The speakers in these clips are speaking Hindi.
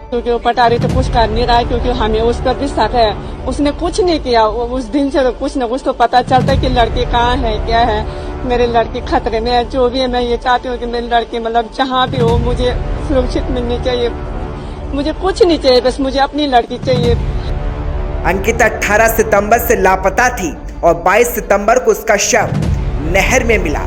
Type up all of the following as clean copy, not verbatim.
क्योंकि वो पटारी तो कुछ कर नहीं रहा है, क्योंकि हमें उस पर भी शक है। उसने कुछ नहीं किया, उस दिन से तो कुछ न कुछ तो पता चलता है कि लड़की कहाँ है, क्या है। मेरी लड़की खतरे में है। जो भी है, मैं ये चाहती हूँ कि मेरी लड़की मतलब जहाँ भी हो मुझे सुरक्षित मिलनी चाहिए। मुझे कुछ नहीं चाहिए, बस मुझे अपनी लड़की चाहिए। अंकिता 18 सितंबर से लापता थी और 22 सितंबर को उसका शव नहर में मिला।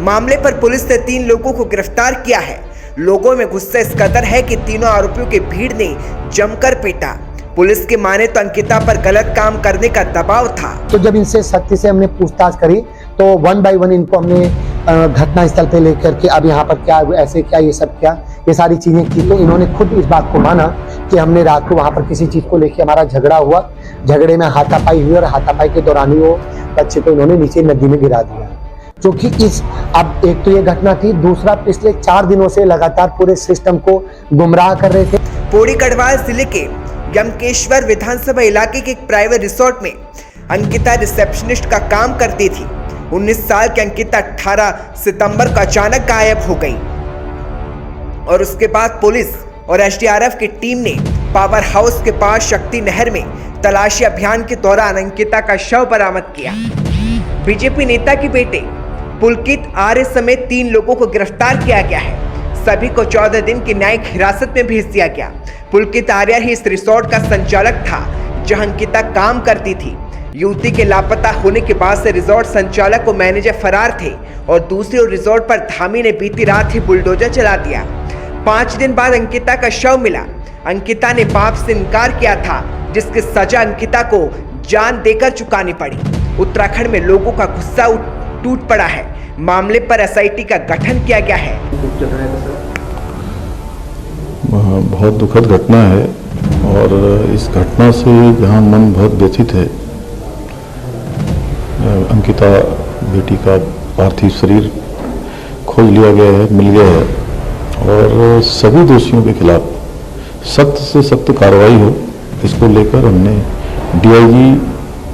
मामले पर पुलिस ने 3 लोगों को गिरफ्तार किया है। लोगों में गुस्सा इस कदर है कि तीनों आरोपियों की भीड़ ने जमकर पीटा। पुलिस की माने तो अंकिता पर गलत काम करने का दबाव था। तो जब इनसे सख्ती से हमने पूछताछ करी तो 1 बाय 1 इनको हमने घटना स्थल पे लेकर के अब यहाँ पर क्या ऐसे क्या ये सब क्या ये सारी चीजें की, तो इन्होंने खुद इस बात को माना कि हमने रात को वहाँ पर किसी चीज को लेकर हमारा झगड़ा हुआ, झगड़े में हाथापाई हुई और हाथापाई के दौरान ही वो बच्चे को इन्होंने नीचे नदी में गिरा दिया। क्योंकि अब एक तो ये घटना थी, दूसरा पिछले 4 दिनों से लगातार पूरे सिस्टम को गुमराह कर रहे थे। पौड़ी गढ़वाल जिले के यमकेश्वर विधानसभा इलाके के एक प्राइवेट रिसोर्ट में अंकिता रिसेप्शनिस्ट का काम करती थी। 19 साल की अंकिता 18 सितंबर को अचानक गायब हो गई और उसके बाद पुलिस और एसडीआरएफ की टीम ने पावर हाउस के पास शक्ति नहर में तलाशी अभियान के दौरान अंकिता का शव बरामद किया। बीजेपी नेता के बेटे पुलकित आर्य समेत 3 लोगों को गिरफ्तार किया गया है। सभी को 14 दिन की न्यायिक हिरासत में भेज दिया गया। पुलकित आर्य ही इस रिसोर्ट का संचालक था जहां अंकिता काम करती थी। युवती के लापता होने के बाद से रिसोर्ट संचालक और मैनेजर फरार थे और दूसरी ओर रिसोर्ट पर धामी ने बीती रात ही बुलडोजर चला दिया। 5 दिन बाद अंकिता का शव मिला। अंकिता ने पाप से इनकार किया था, जिसकी सजा अंकिता को जान देकर चुकानी पड़ी। उत्तराखंड में लोगों का गुस्सा टूट पड़ा है। मामले पर एसआईटी का गठन किया गया है। बहुत दुखद घटना है और इस घटना से जहां मन बहुत व्यथित है। अंकिता बेटी का पार्थिव शरीर खोज लिया गया है, मिल गया है और सभी दोषियों के खिलाफ सख्त से सख्त कार्रवाई हो, इसको लेकर हमने डीआईजी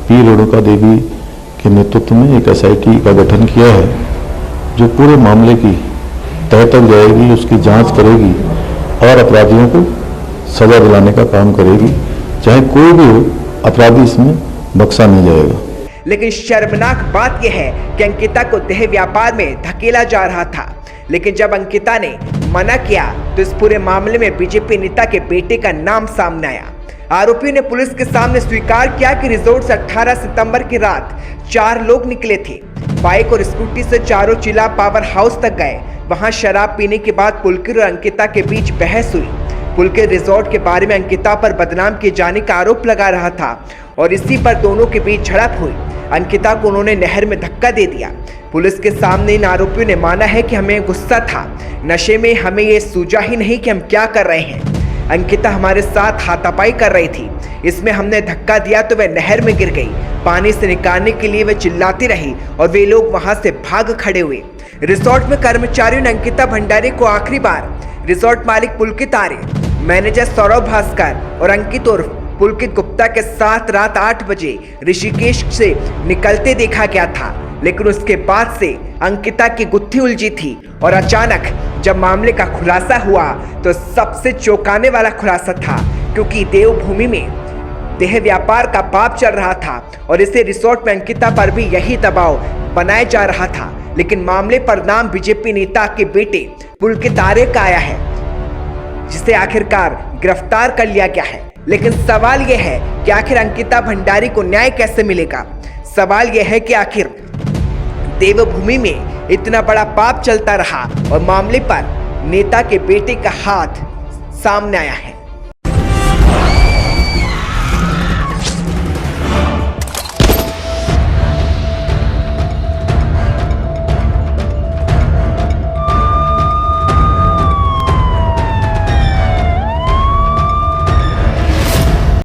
पी रेणुका देवी के नेतृत्व में एक एसआईटी का गठन किया है, जो पूरे मामले की तह तक जाएगी, उसकी जांच करेगी और अपराधियों को सजा दिलाने का काम करेगी। चाहे कोई भी हो, अपराधी इसमें बख्शा नहीं जाएगा। लेकिन शर्मनाक बात यह है कि अंकिता को देह व्यापार में धकेला जा रहा था, लेकिन जब अंकिता ने मना किया तो इस पूरे मामले में बीजेपी नेता के बेटे का नाम सामने आया। आरोपियों ने पुलिस के सामने स्वीकार किया कि रिसोर्ट से 18 सितंबर की रात 4 लोग निकले थे। बाइक और स्कूटी से चारों चिला पावर हाउस तक गए। वहां शराब पीने के बाद पुलकित और अंकिता के बीच बहस हुई। पुलकित रिसोर्ट के बारे में अंकिता पर बदनाम किए जाने का आरोप लगा रहा था और इसी पर दोनों के बीच झड़प हुई। अंकिता को उन्होंने नहर में धक्का दे दिया। पुलिस के सामने इन आरोपियों ने माना है कि हमें गुस्सा था, नशे में हमें ये सूझा ही नहीं कि हम क्या कर रहे हैं। अंकिता हमारे साथ हाथापाई कर रही थी, इसमें हमने धक्का दिया तो वह नहर में गिर गई। पानी से निकालने के लिए वह चिल्लाती रही और वे लोग वहां से भाग खड़े हुए। रिसोर्ट में कर्मचारियों ने अंकिता भंडारी को आखिरी बार रिसोर्ट मालिक पुलकित आर्य, मैनेजर सौरभ भास्कर और अंकित और पुलकित गुप्ता के साथ रात 8 बजे ऋषिकेश से निकलते देखा गया था। लेकिन उसके बाद से अंकिता की गुत्थी उलझी थी और अचानक जब मामले का खुलासा हुआ तो सबसे चौंकाने वाला खुलासा था, क्योंकि देवभूमि में देह व्यापार का पाप चल रहा था और इसे रिसोर्ट में अंकिता पर भी यही दबाव बनाया जा रहा था। लेकिन मामले पर नाम बीजेपी नेता के बेटे पुलकित आर्य का आया है, जिसे आखिरकार गिरफ्तार कर लिया गया है। लेकिन सवाल यह है कि आखिर अंकिता भंडारी को न्याय कैसे मिलेगा। सवाल यह है कि आखिर देवभूमि में इतना बड़ा पाप चलता रहा और मामले पर नेता के बेटे का हाथ सामने आया है।